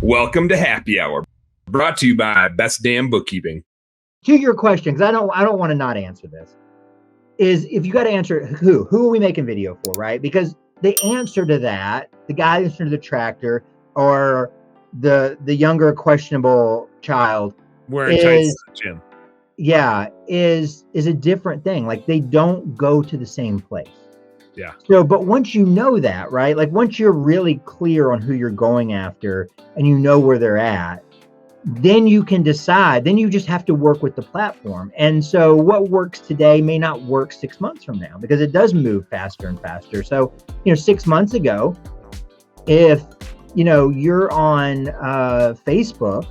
Welcome to Happy Hour, brought to you by Best Damn Bookkeeping. To your question, because I don't want to not answer this, is if you got to answer who are we making video for, right? Because the answer to that, the guy that's under the tractor or the younger questionable child Wearing tights to the gym. Yeah, is a different thing. Like they don't go to the same place. Yeah. So, but once you know that, right? Like once you're really clear on who you're going after and you know where they're at, then you can decide. Then you just have to work with the platform. And so what works today may not work 6 months from now because it does move faster and faster. So, 6 months ago, if, you're on Facebook,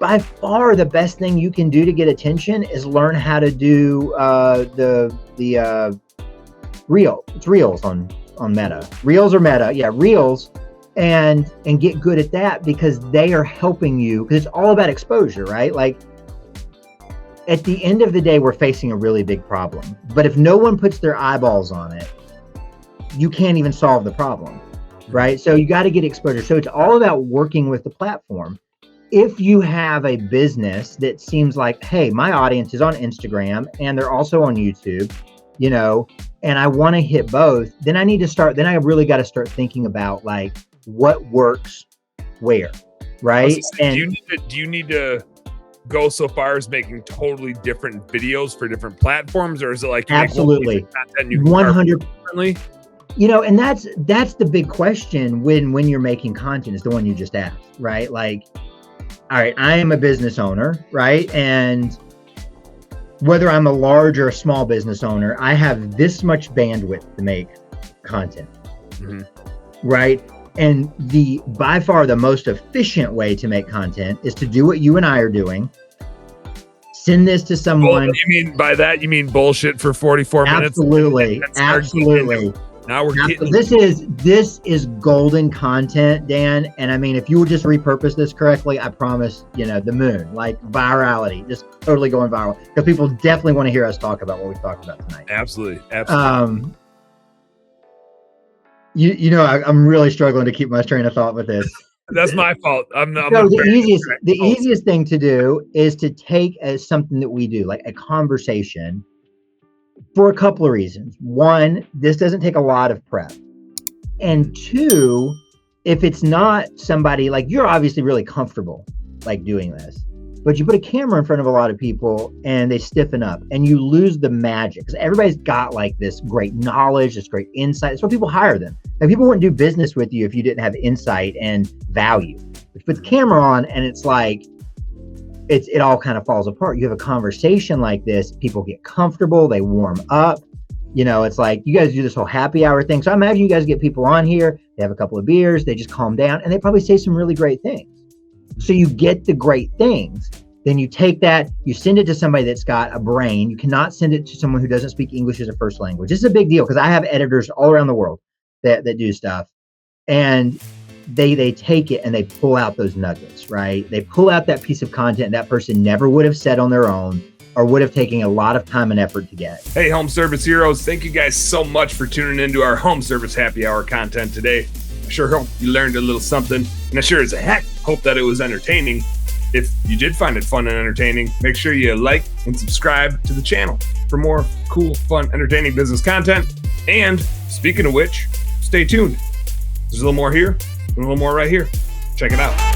by far the best thing you can do to get attention is learn how to do the reel. It's reels on Meta. Reels or Meta. Yeah, reels. And get good at that because they are helping you, because it's all about exposure, right? Like at the end of the day, we're facing a really big problem. But if no one puts their eyeballs on it, you can't even solve the problem, right? So you got to get exposure. So it's all about working with the platform. If you have a business that seems like, hey, my audience is on Instagram and they're also on YouTube, and I want to hit both, then I really got to start thinking about like what works where, right? Do you need to go so far as making totally different videos for different platforms, or is it like absolutely 100%? And that's the big question when you're making content, is the one you just asked, right? Like, all right, I am a business owner, right? And whether I'm a large or a small business owner, I have this much bandwidth to make content, right? And by far the most efficient way to make content is to do what you and I are doing. Send this to someone. You mean bullshit for 44 minutes? Absolutely. Now we're getting this is golden content, Dan. And I mean, if you would just repurpose this correctly, I promise, the moon, like virality, just totally going viral. Because people definitely want to hear us talk about what we talked about tonight. Absolutely. I'm really struggling to keep my train of thought with this. That's my fault. The easiest thing to do is to take as something that we do, like a conversation, for a couple of reasons. One, this doesn't take a lot of prep. And two, if it's not somebody like you're obviously really comfortable like doing this, but you put a camera in front of a lot of people and they stiffen up and you lose the magic, because everybody's got like this great knowledge, this great insight. That's why people hire them. And people wouldn't do business with you if you didn't have insight and value. But you put the camera on and it's like, it all kind of falls apart. You have a conversation like this, people get comfortable, they warm up. It's like you guys do this whole happy hour thing. So I imagine you guys get people on here, they have a couple of beers, they just calm down and they probably say some really great things. So you get the great things. Then you take that, you send it to somebody that's got a brain. You cannot send it to someone who doesn't speak English as a first language. This is a big deal because I have editors all around the world that do stuff. And they take it and they pull out those nuggets, right? They pull out that piece of content that person never would have said on their own or would have taken a lot of time and effort to get. Hey, home service heroes, thank you guys so much for tuning into our home service happy hour content today. I sure hope you learned a little something, and I sure as heck hope that it was entertaining. If you did find it fun and entertaining, make sure you like and subscribe to the channel for more cool, fun, entertaining business content. And speaking of which, stay tuned. There's a little more here and a little more right here. Check it out.